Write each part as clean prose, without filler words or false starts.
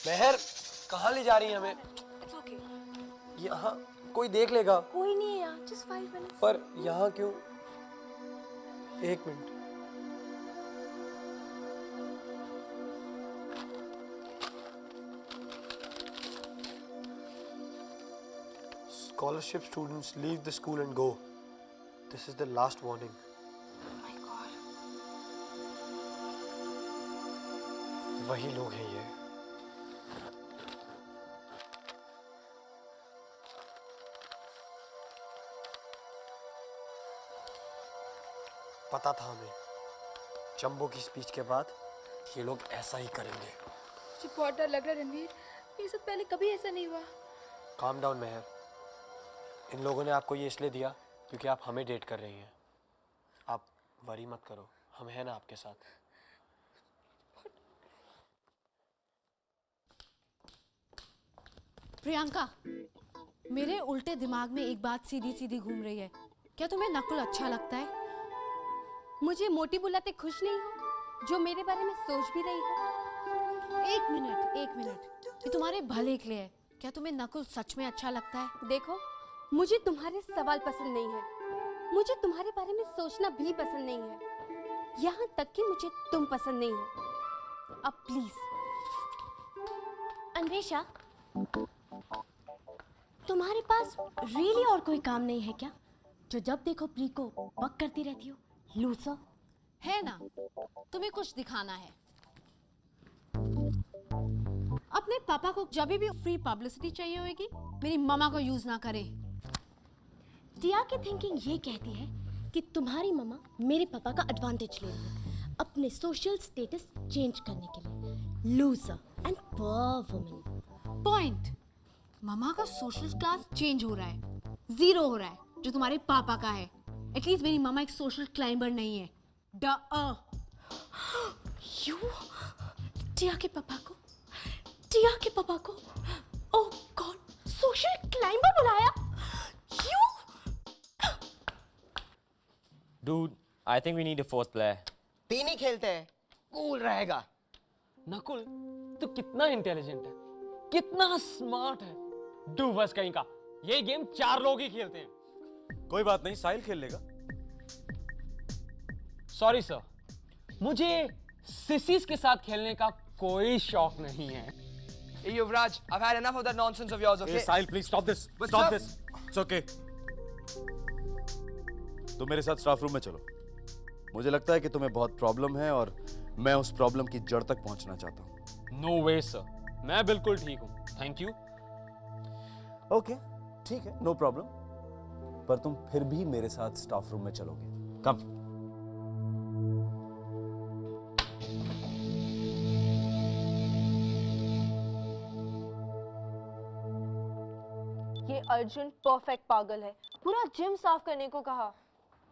मेहर, कहाँ ले जा रही है हमें? It's okay. यहाँ कोई देख लेगा। कोई नहीं है यार, just 5 minutes. पर यहाँ क्यों? एक minute. Scholarship students leave the school and go. This is the last warning. Oh my God. वही लोग हैं ये। पता था हमें, जंबो की स्पीच के बाद ये लोग ऐसा ही करेंगे। मुझे बहुत डर लग रहा है रणवीर, ये सब पहले कभी ऐसा नहीं हुआ। काम डाउन मेहर, इन लोगों ने आपको ये इसलिए दिया क्योंकि आप हमें डेट कर रही हैं। आप वरी मत करो, हम हैं ना आपके साथ। प्रियंका, मेरे उल्टे दिमाग में एक बात सीधी सीधी घूम रही है। क्या तुम्हें नकुल अच्छा लगता है? मुझे मोटी बुलाते खुश नहीं हो, जो मेरे बारे में सोच भी रही हो? एक मिनट, ये तुम्हारे भले के लिए है। क्या तुम्हें नकुल सच में अच्छा लगता है? देखो, मुझे तुम्हारे सवाल पसंद नहीं है, मुझे तुम्हारे बारे में सोचना भी पसंद नहीं है, यहाँ तक कि मुझे तुम पसंद नहीं हो। अब प्लीज। अन्वेषा, तुम्हारे पास रियली और कोई काम नहीं है क्या, जो जब देखो प्री को बक करती रहती हो? लूसर है ना, तुम्हें कुछ दिखाना है। अपने पापा को जब भी फ्री पब्लिसिटी चाहिए होगी, मेरी मम्मा को यूज ना करे। टिया की थिंकिंग ये कहती है कि तुम्हारी मम्मा मेरे पापा का एडवांटेज ले रही है अपने सोशल स्टेटस चेंज करने के लिए। Loser and poor woman. Point. Mama का सोशल क्लास चेंज हो रहा है, 0 हो रहा है, जो तुम्हारे पापा का है। एटलीस्ट मेरी मम्मा एक सोशल क्लाइंबर नहीं है। यू टिया के पापा को ओह गॉड, सोशल क्लाइंबर बुलाया? You Dude, I think we need a fourth player. तीन ही खेलते हैं, कूल रहेगा। नकुल, तू कितना इंटेलिजेंट है, कितना स्मार्ट है। डूबस कहीं का, ये गेम 4 लोग ही खेलते हैं। कोई बात नहीं, साहिल खेल लेगा। सॉरी सर, मुझे सिसिस के साथ खेलने का कोई शौक नहीं है। Hey Yuvraj, I've had enough of that nonsense of yours, okay? Hey, Sahil, please stop this. What's Stop up? this. It's okay. तुम मेरे साथ स्टाफ रूम में चलो। मुझे लगता है कि तुम्हें बहुत प्रॉब्लम है और मैं उस प्रॉब्लम की जड़ तक पहुंचना चाहता हूं। नो वे सर, मैं बिल्कुल ठीक हूँ, थैंक यू। ओके, ठीक है, नो प्रॉब्लम। पर तुम फिर भी मेरे साथ स्टाफ रूम में चलोगे। कम। ये अर्जुन परफेक्ट पागल है, पूरा जिम साफ करने को कहा।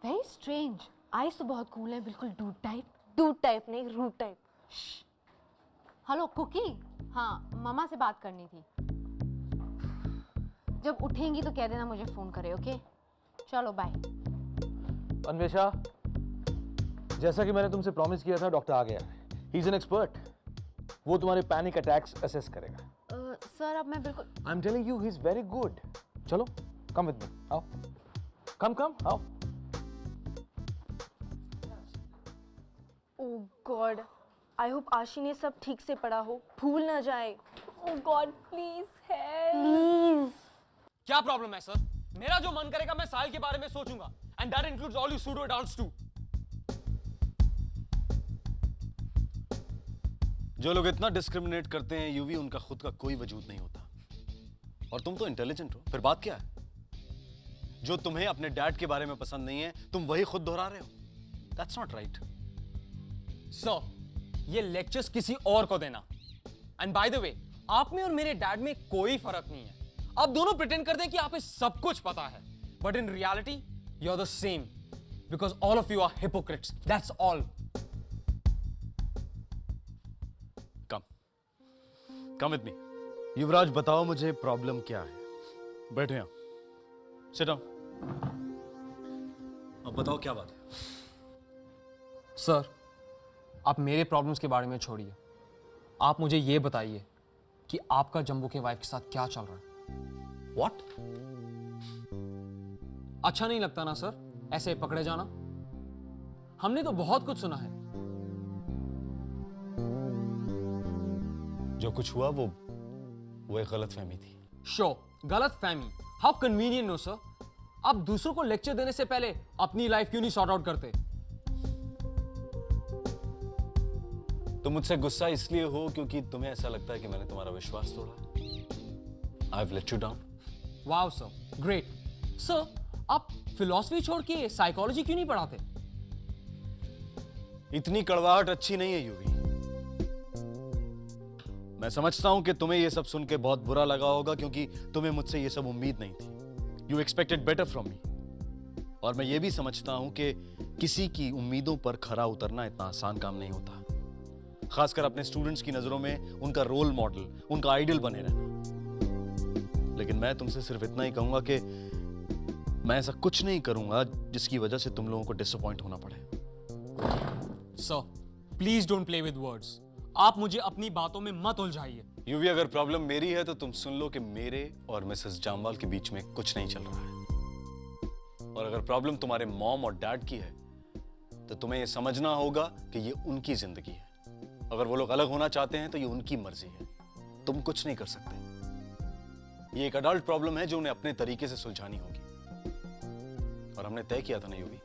वेरी स्ट्रेंज, आईज तो बहुत कूल है, बिल्कुल डूड टाइप। डूड टाइप नहीं, रूट टाइप। हेलो कुकी, हाँ मम्मा से बात करनी थी। जब उठेंगी तो कह देना मुझे फोन करे, ओके? चलो बाय। अन्वेषा, जैसा कि मैंने तुमसे प्रॉमिस किया था, डॉक्टर आ गया। ही इज एन एक्सपर्ट, वो तुम्हारे पैनिक अटैक्स असेस करेगा। सर अब मैं बिल्कुल I am telling you, he is very good. चलो, कम विद मी, आओ। कम, आओ। ओह गॉड, आई होप आशी ने सब ठीक से पढ़ा हो, भूल ना जाए। ओह गॉड, प्लीज हेल्प। क्या प्रॉब्लम है सर? मेरा जो मन करेगा मैं साहिल के बारे में सोचूंगा, and that includes all you pseudo dance too. जो लोग इतना डिस्क्रिमिनेट करते हैं यूवी, उनका खुद का कोई वजूद नहीं होता। और तुम तो इंटेलिजेंट हो, फिर बात क्या है? जो तुम्हें अपने डैड के बारे में पसंद नहीं है, तुम वही खुद दोहरा रहे हो। That's not right. सर, ये लेक्चर्स किसी और को देना। एंड बाय द वे, आप में और मेरे डैड में कोई फर्क नहीं है। आप दोनों प्रिटेंड करते हैं कि आप सब कुछ पता है, but in reality you are the same, because all of you are hypocrites, that's all. Come with me. Yuvraj, बताओ मुझे प्रॉब्लम क्या है। बैठो यहां, सिट डाउन। अब बताओ क्या बात है? सर, आप मेरे प्रॉब्लम्स के बारे में छोड़िए, आप मुझे ये बताइए कि आपका जंबू के वाइफ के साथ क्या चल रहा है। What? अच्छा नहीं लगता ना सर ऐसे पकड़े जाना? हमने तो बहुत कुछ सुना है। जो कुछ हुआ वो एक गलतफहमी थी। गलत फहमी? How convenient no sir. आप दूसरों को लेक्चर देने से पहले अपनी लाइफ क्यों नहीं सॉर्ट आउट करते? तुम मुझसे गुस्सा इसलिए हो क्योंकि तुम्हें ऐसा लगता है कि मैंने तुम्हारा विश्वास तोड़ा। I've let you down. Wow sir, great. Sir, आप फिलॉसफी छोड़ के साइकोलॉजी क्यों नहीं पढ़ाते? इतनी कड़वाहट अच्छी नहीं है यूवी। मैं समझता हूं कि तुम्हें यह सब सुन के बहुत बुरा लगा होगा क्योंकि तुम्हें मुझसे यह सब उम्मीद नहीं थी। You expected better from me. और मैं ये भी समझता हूं कि किसी की उम्मीदों पर खरा उतरना इतना आसान काम नहीं होता, खासकर अपने स्टूडेंट्स की नजरों में उनका रोल मॉडल, उनका आइडल बने रहना। लेकिन मैं तुमसे सिर्फ इतना ही कहूंगा कि मैं ऐसा कुछ नहीं करूंगा जिसकी वजह से तुम लोगों को डिसअपॉइंट होना पड़े। Sir, please don't play with words. आप मुझे अपनी बातों में मत उलझाइए। यूवी, अगर प्रॉब्लम मेरी है तो तुम सुन लो कि मेरे और मिसेस जामवाल के बीच में कुछ नहीं चल रहा है। और अगर प्रॉब्लम तुम्हारे मॉम और डैड की है तो तुम्हें यह समझना होगा कि ये उनकी जिंदगी है। अगर वो लोग अलग होना चाहते हैं तो ये उनकी मर्जी है, तुम कुछ नहीं कर सकते। ये एक अडल्ट प्रॉब्लम है जो उन्हें अपने तरीके से सुलझानी होगी। और हमने तय किया था ना यूवी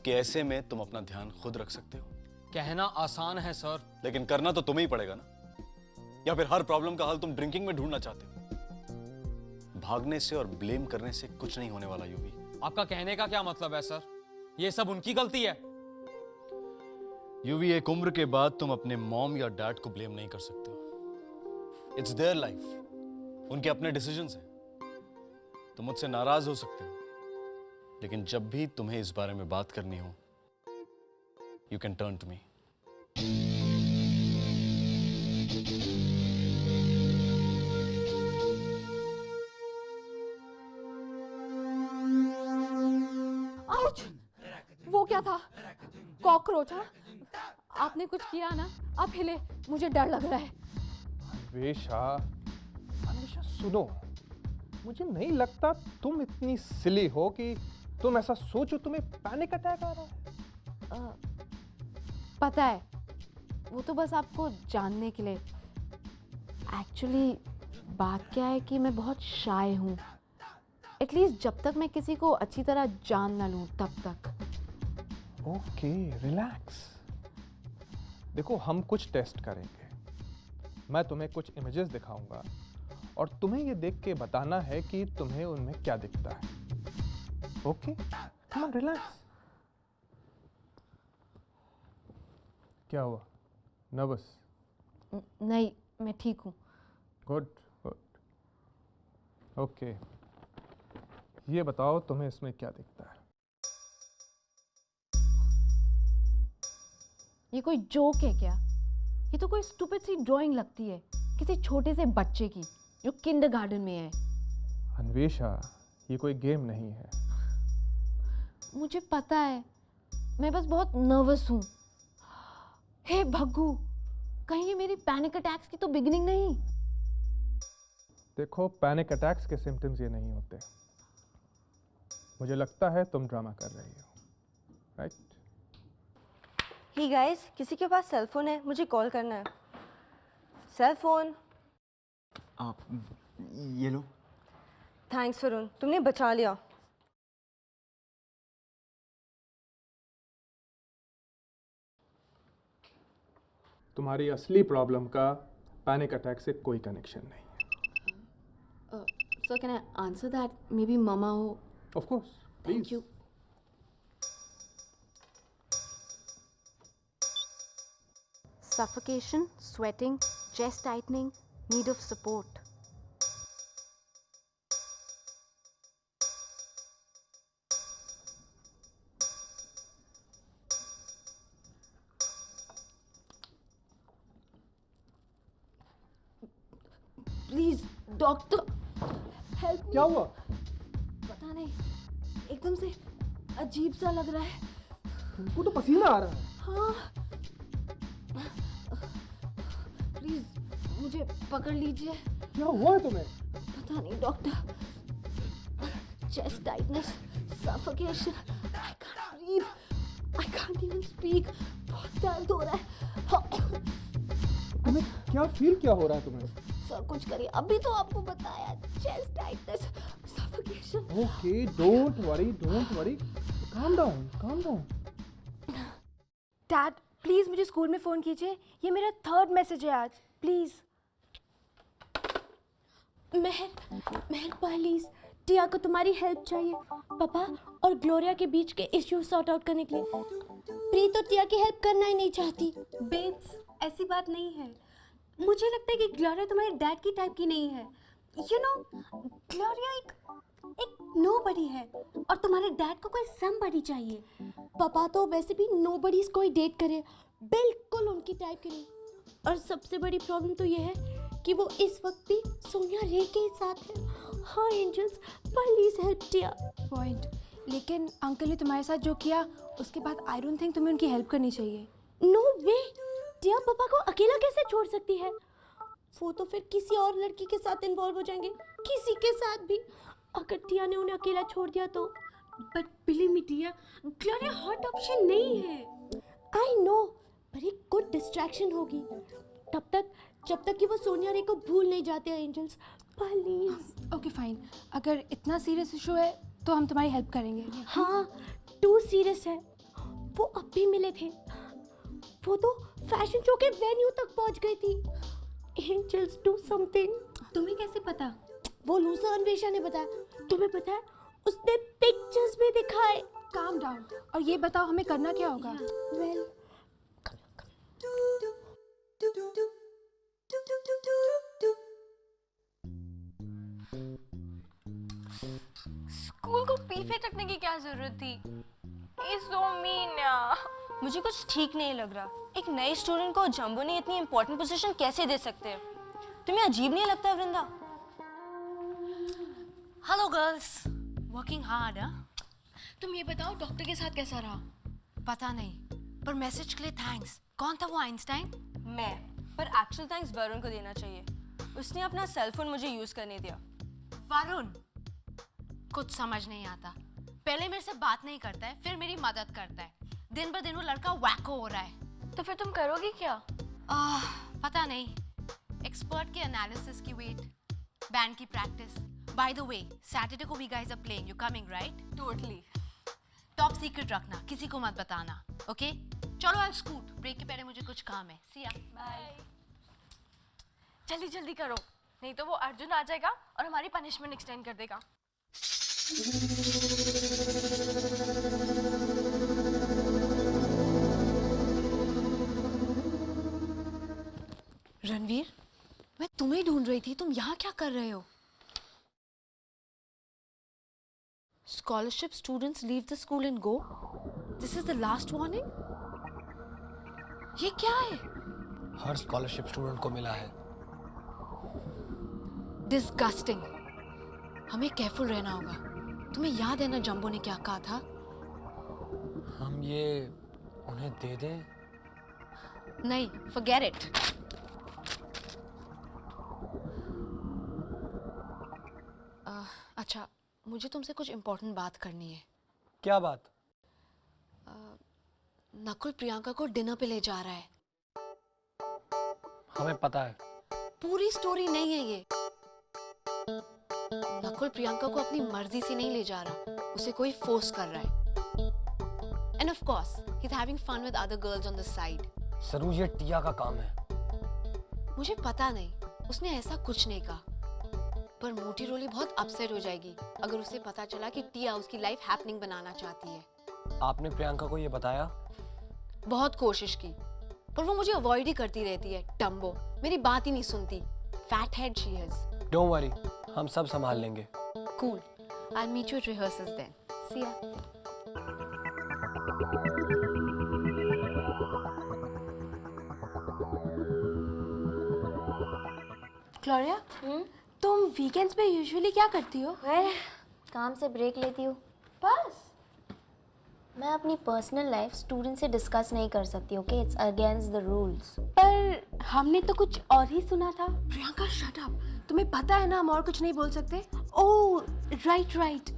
कि ऐसे में तुम अपना ध्यान खुद रख सकते हो। कहना आसान है सर, लेकिन करना तो तुम्हें ही पड़ेगा ना। या फिर हर प्रॉब्लम का हल तुम ड्रिंकिंग में ढूंढना चाहते हो? भागने से और ब्लेम करने से कुछ नहीं होने वाला यूवी। आपका कहने का क्या मतलब है सर? ये सब उनकी गलती है। यूवी, एक उम्र के बाद तुम अपने मॉम या डैड को ब्लेम नहीं कर सकते हो। इट्स देयर लाइफ, उनके अपने डिसीजंस हैं। तुम मुझसे नाराज हो सकते हो, लेकिन जब भी तुम्हें इस बारे में बात करनी हो, you can turn to me. Ouch! वो क्या था? कॉकरोच? हाँ? आपने कुछ किया ना? आप हिले, मुझे डर लग रहा है। अन्वेषा सुनो, मुझे नहीं लगता तुम इतनी सिली हो कि तुम ऐसा सोचो तुम्हें पैनिक अटैक आ रहा है। पता है, वो तो बस आपको जानने के लिए। एक्चुअली बात क्या है कि मैं बहुत शाय हूँ। एटलीस्ट जब तक मैं किसी को अच्छी तरह जान ना लूँ तब तक। Okay, relax. देखो, हम कुछ टेस्ट करेंगे। मैं तुम्हें कुछ इमेजेस दिखाऊंगा और तुम्हें ये देख के बताना है कि तुम्हें उनमें क्या दिखता है। Okay, come on, relax. क्या हुआ? नर्वस? नहीं, मैं ठीक हूँ। Good good. ओके, ये बताओ तुम्हें इसमें क्या दिखता है? ये कोई जोक है क्या? ये तो कोई स्टूपिड सी ड्राइंग लगती है किसी छोटे से बच्चे की जो किंडरगार्टन में है। अन्वेषा, ये कोई गेम नहीं है। मुझे पता है, मैं बस बहुत नर्वस हूँ। हे भग्गू, कहीं ये मेरी पैनिक अटैक्स की तो बिगिनिंग नहीं? देखो, पैनिक अटैक्स के सिम्टम्स ये नहीं होते। मुझे लगता है तुम ड्रामा कर रही हो, राइट? ही गाइस, किसी के पास सेल फोन है? मुझे कॉल करना है। Cell phone. आप ये लो। थैंक्स वरुण, तुमने बचा लिया। तुम्हारी असली प्रॉब्लम का पैनिक अटैक से कोई कनेक्शन नहीं है। Sir, can I answer that? Maybe mama हो। Of course, thank you. Suffocation, sweating, chest tightening, need of support. Please, doctor, help me. क्या हुआ? पता नहीं, एकदम से अजीब सा लग रहा है। तुमको तो पसीना आ रहा है। हाँ, प्लीज मुझे पकड़ लीजिए। क्या हुआ है तुम्हें? पता नहीं doctor, chest tightness, suffocation, I can't breathe, I can't even speak, बहुत दर्द हो रहा है। तुम्हें क्या फील क्या हो रहा है तुम्हें? सर कुछ करिए, अभी तो आपको बताया, chest tightness, suffocation. Okay, don't worry, calm down. Dad please मुझे स्कूल में फोन कीजिए, ये मेरा 3rd मैसेज है आज, प्लीज। महर प्लीज, टिया को तुम्हारी हेल्प चाहिए पापा और ग्लोरिया के बीच के इश्यू सॉर्ट आउट करने के लिए। प्री तो टिया की हेल्प करना ही नहीं चाहती। बेब्स ऐसी बात नहीं है, मुझे लगता है कि ग्लोरिया तुम्हारे डैड की टाइप की नहीं है। यू नो, ग्लोरिया एक नोबडी है और तुम्हारे डैड को कोई समबडी चाहिए। पापा तो वैसे भी नोबडीज कोई डेट करे, बिल्कुल उनकी टाइप के नहीं। और सबसे बड़ी प्रॉब्लम तो ये है कि वो इस वक्त भी सोनिया रे के साथ है। हाँ angels, please help Tiya. Point, लेकिन अंकल ने तुम्हारे साथ जो किया उसके बाद आई डोंट थिंक तुम्हें उनकी हेल्प करनी चाहिए। नो वे, टिया पापा को अकेला कैसे छोड़ सकती है? वो तो फिर किसी और लड़की के साथ इन्वॉल्व हो जाएंगे, किसी के साथ भी। अगर टिया ने उन्हें अकेला छोड़ दिया तो। But believe me Tia, Gloria hot option नहीं है। आई नो, पर एक गुड डिस्ट्रैक्शन होगी जब तक कि वो सोनिया रे को भूल नहीं जाते हैं एंजल्स, प्लीज। ओके फाइन, अगर इतना सीरियस इशू है तो हम तुम्हारी हेल्प करेंगे। हाँ, टू सीरियस है। वो अब भी मिले थे, वो तो फैशन शो के वेन्यू तक पहुंच गई थी। Angels do something. तुम्हें कैसे पता? वो लूजर अन्वेषा ने बताया। तुम्हें पता है, उसने पिक्चर्स भी दिखाए। काम डाउन, और ये बताओ हमें करना क्या होगा? वेल, स्कूल को पीछे रखने की क्या जरूरत थी? सो मीन यार। मुझे कुछ ठीक नहीं लग रहा, एक नए स्टूडेंट को जंबो ने इतनी इंपॉर्टेंट पोजीशन कैसे दे सकते हैं? तुम्हें अजीब नहीं लगता Vrinda? Hello girls, working hard. तुम ये बताओ डॉक्टर के साथ कैसा रहा? पता नहीं, पर मैसेज के लिए थैंक्स। कौन था वो आइंस्टाइन? मैं, पर एक्चुअल थैंक्स वरुण को देना चाहिए, उसने अपना सेल फोन मुझे यूज करने दिया। वरुण कुछ समझ नहीं आता, पहले मेरे से बात नहीं करता है, फिर मेरी मदद करता है। दिन ब दिन वो लड़का वैको हो रहा है। तो फिर तुम करोगी क्या? पता नहीं, एक्सपर्ट के एनालिसिस की वेट, बैंड की practice. By the way, Saturday को we guys are playing, you coming right? Totally. Top secret रखना, किसी को मत बताना, ओके? चलो आई स्कूट, ब्रेक के पहले मुझे कुछ काम है। सी या। बाय। जल्दी जल्दी करो, नहीं तो वो अर्जुन आ जाएगा और हमारी पनिशमेंट एक्सटेंड कर देगा। रणवीर, मैं तुम्हें ढूंढ रही थी, तुम यहाँ क्या कर रहे हो? Scholarship students leave the school and go. This is the last warning. ये क्या है? हर स्कॉलरशिप स्टूडेंट को मिला है। Disgusting. हमें केयरफुल रहना होगा। तुम्हें याद है ना जंबो ने क्या कहा था? हम ये उन्हें दे दें? नहीं, forget it. अच्छा, मुझे तुमसे कुछ इम्पोर्टेंट बात करनी है। क्या बात? नकुल प्रियंका को डिनर पे ले जा रहा है। हमें पता है। पूरी स्टोरी नहीं है ये। नकुल प्रियंका को अपनी मर्जी से नहीं ले जा रहा, उसे कोई फोर्स कर रहा है। And of course he is having fun with other girls on the side. सरूज, ये टिया का काम है। मुझे पता नहीं, उसने ऐसा कुछ नहीं कहा, पर मोटी रोली बहुत अपसेट हो जाएगी अगर उसे पता चला कि टिया उसकी लाइफ हैपनिंग बनाना चाहती है। आपने प्रियंका को ये बताया? बहुत कोशिश की, पर वो मुझे अवॉइड ही करती रहती है। टम्बो, मेरी बात ही नहीं सुनती। Fat head she is. Don't worry, हम सब संभाल लेंगे। Cool, I will meet you at rehearsals then. See ya. Gloria, तुम वीकेंड्स पे यूजुअली क्या करती हो? काम से ब्रेक लेती हूँ। बस? मैं अपनी पर्सनल लाइफ स्टूडेंट से डिस्कस नहीं कर सकती, okay? It's against the rules. पर हमने तो कुछ और ही सुना था। प्रियंका शट अप, तुम्हें पता है ना हम और कुछ नहीं बोल सकते। Oh right.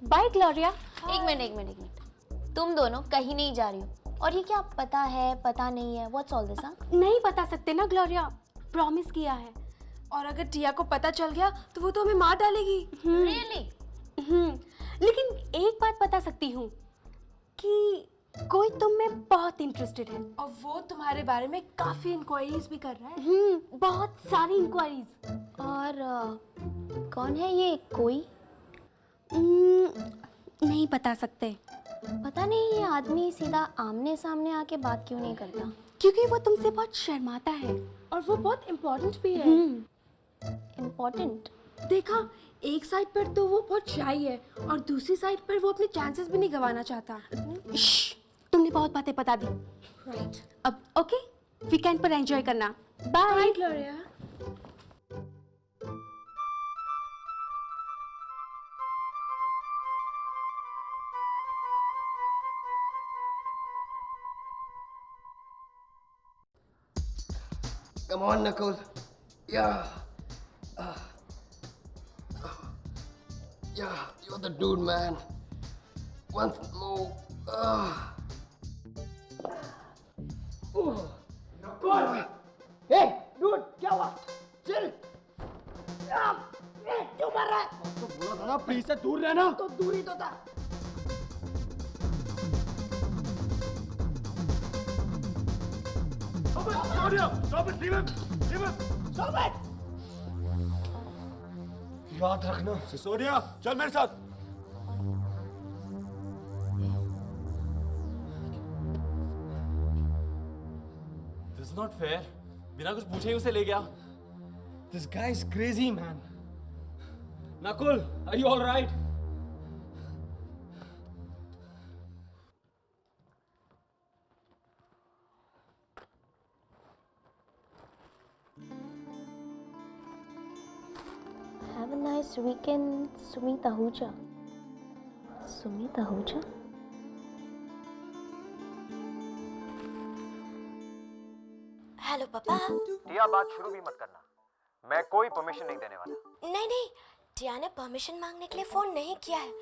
Bye Gloria. एक मिनट, तुम दोनों कहीं नहीं जा रही हो, और ये क्या पता है पता नहीं है, व्हाट्स ऑल दिस? नहीं बता सकते ना ग्लोरिया, प्रॉमिस किया है। और अगर टिया को पता चल गया तो वो तो हमें मार डालेगी। रियली? लेकिन एक बात बता सकती हूँ कि कोई तुम में बहुत इंटरेस्टेड है। और वो तुम्हारे बारे में काफी इंक्वायरीज भी कर रहा है। बहुत सारी इंक्वायरीज। और कौन है ये कोई? नहीं बता सकते, पता नहीं ये आदमी सीधा आमने सामने आके बात क्यों नहीं करता। क्योंकि वो तुमसे बहुत शर्माता है। और वो बहुत इम्पोर्टेंट भी है। इम्पोर्टेंट? देखा, एक साइड पर तो वो बहुत शाई है और दूसरी साइड पर वो अपने चांसेस भी नहीं गंवाना चाहता। तुमने बहुत बातें बता दी। राइट। अब ओके, वीकेंड पर एंजॉय करना। Bye Gloria. Come on, Nakul. Yeah. Yeah, you're the dude, man. Once more. Nakul! Hey, dude, क्या हुआ? Chill. क्यों मर रहा है? तो बोला था ना, प्लीज से दूर रहना। तो दूर ही तो था। याद रखना। सिसोदिया, चल मेरे साथ। This is not fair. बिना कुछ पूछे ही उसे ले गया। This guy is crazy, man. Nakul, are you all right? Have a nice weekend, Sumit Ahuja. Sumit Ahuja? Hello पापा। टिया, बात शुरू भी मत करना, मैं कोई परमिशन नहीं देने वाला। नहीं, टिया ने परमिशन मांगने के लिए फोन नहीं किया है।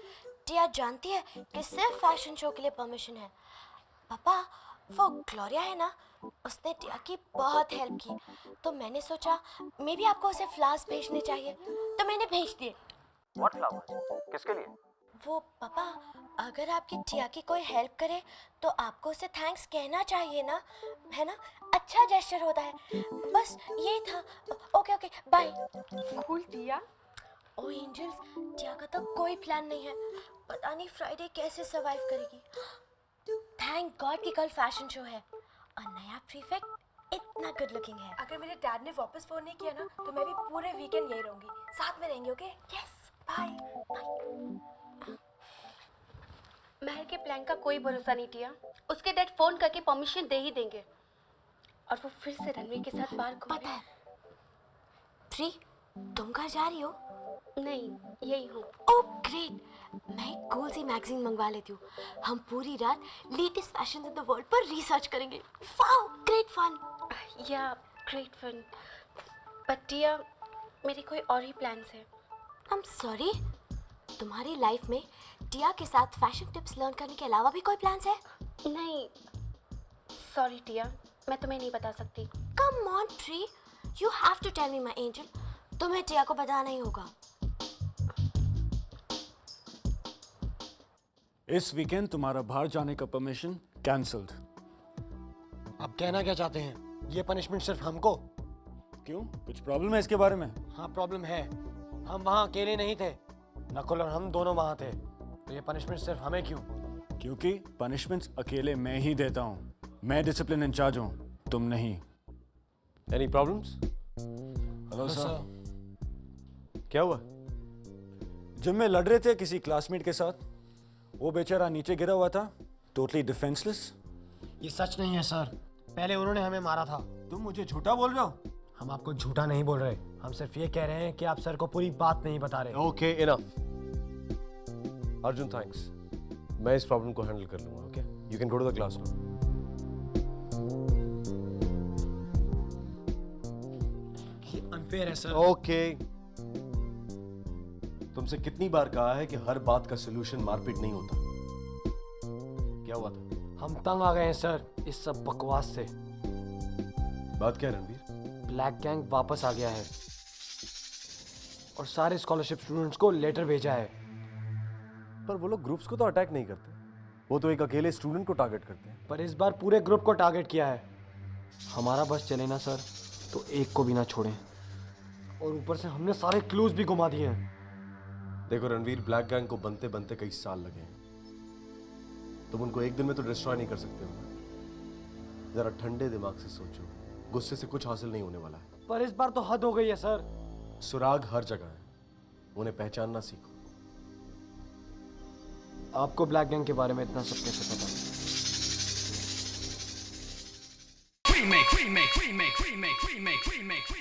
टिया जानती है कि सिर्फ फैशन शो के लिए परमिशन है। पापा, वो ग्लोरिया है ना, उसने टिया की बहुत हेल्प की, तो मैंने सोचा मे भी आपको उसे फ्लावर्स भेजने चाहिए, तो मैंने भेज दिए। What flowers? किसके लिए? वो पापा, अगर आपकी टिया की कोई हेल्प करे तो आपको उसे थैंक्स कहना चाहिए ना, है ना? अच्छा जेस्चर होता है। बस यही था। Okay, bye. Cool Tia. Oh angels, Tia का तो कोई प्लान नहीं है। पता नहीं फ्राइडे कैसे सरवाइव करेगी। थैंक गॉड कि कल फैशन शो है और नया प्रीफेक्ट इतना गुड लुकिंग है। अगर मेरे डैड ने वापस फोन नहीं किया ना तो मैं भी पूरे वीकेंड यही रहूंगी, साथ में रहेंगे। ओके? Yes, bye. महर के प्लान का कोई भरोसा नहीं टिया। उसके डैड फोन करके परमिशन दे ही देंगे और वो फिर से रणवीर के साथ बाहर घूमेंगे। पता है प्री, तुम घर जा रही हो? नहीं, यही हूँ। ओह ग्रेट, मैं एक कूल सी मैगजीन मंगवा लेती हूँ। हम पूरी रात latest fashion in the world पर रिसर्च करेंगे। Wow, great fun. Yeah great fun. But Tia, मेरे कोई और ही प्लान्स है। आई एम सॉरी, तुम्हारी लाइफ में टिया के साथ फैशन टिप्स लर्न करने के अलावा भी कोई प्लान्स है? नहीं, सॉरी टिया, मैं तुम्हें नहीं बता सकती। Come on Pree, you have to tell me my angel. तुम्हें टिया को बताना ही होगा। इस वीकेंड तुम्हारा बाहर जाने का परमिशन कैंसल्ड। आप कहना क्या चाहते हैं? ये पनिशमेंट सिर्फ हमको? क्यों, कुछ प्रॉब्लम है इसके बारे में? हाँ, प्रॉब्लम है। हम वहाँ अकेले नहीं थे, नकुल और हम दोनों वहाँ थे, तो ये पनिशमेंट सिर्फ हमें क्यों? क्योंकि पनिशमेंट्स अकेले मैं ही देता हूँ। मैं डिसिप्लिन इंचार्ज हूँ, तुम नहीं। Any problems? Hello sir. क्या हुआ? जिम में लड़ रहे थे किसी क्लासमेट के साथ, वो बेचारा नीचे गिरा हुआ था, टोटली डिफेंसलेस। ये सच नहीं है सर, पहले उन्होंने हमें मारा था। तुम मुझे झूठा बोल रहे हो? हम आपको झूठा नहीं बोल रहे, हम सिर्फ ये कह रहे हैं कि आप सर को पूरी बात नहीं बता रहे। Okay, enough. अर्जुन, थैंक्स। मैं इस प्रॉब्लम को हैंडल कर लूंगा. Okay, you can go to the class now. ये अनफेयर है सर. ओके, तुमसे कितनी बार कहा है कि हर बात का सलूशन मारपीट नहीं होता. क्या हुआ था? हम तंग आ गए हैं सर इस सब बकवास से. बात क्या है रणवीर? ब्लैक गैंग वापस आ गया है और सारे स्कॉलरशिप स्टूडेंट्स को लेटर भेजा है. पर वो लोग ग्रुप्स को तो अटैक नहीं करते, वो तो एक अकेले स्टूडेंट को टारगेट करते हैं. पर इस बार पूरे ग्रुप को टारगेट किया है. हमारा बस चले ना सर तो एक को भी ना छोड़ें. और ऊपर से हमने सारे क्लूज भी घुमा दिए हैं. देखो रणवीर, ब्लैक गैंग को बनते बनते कई साल लगे हैं. तुम उनको एक दिन में तो डिस्ट्रॉय नहीं कर सकते हो. जरा ठंडे दिमाग से सोचो, गुस्से से कुछ हासिल नहीं होने वाला है. पर इस बार तो हद हो गई है सर. सुराग हर जगह है, उन्हें पहचानना सीखो. आपको ब्लैक गैंग के बारे में इतना सब कैसे पता? remake, remake, remake, remake, remake, remake, remake.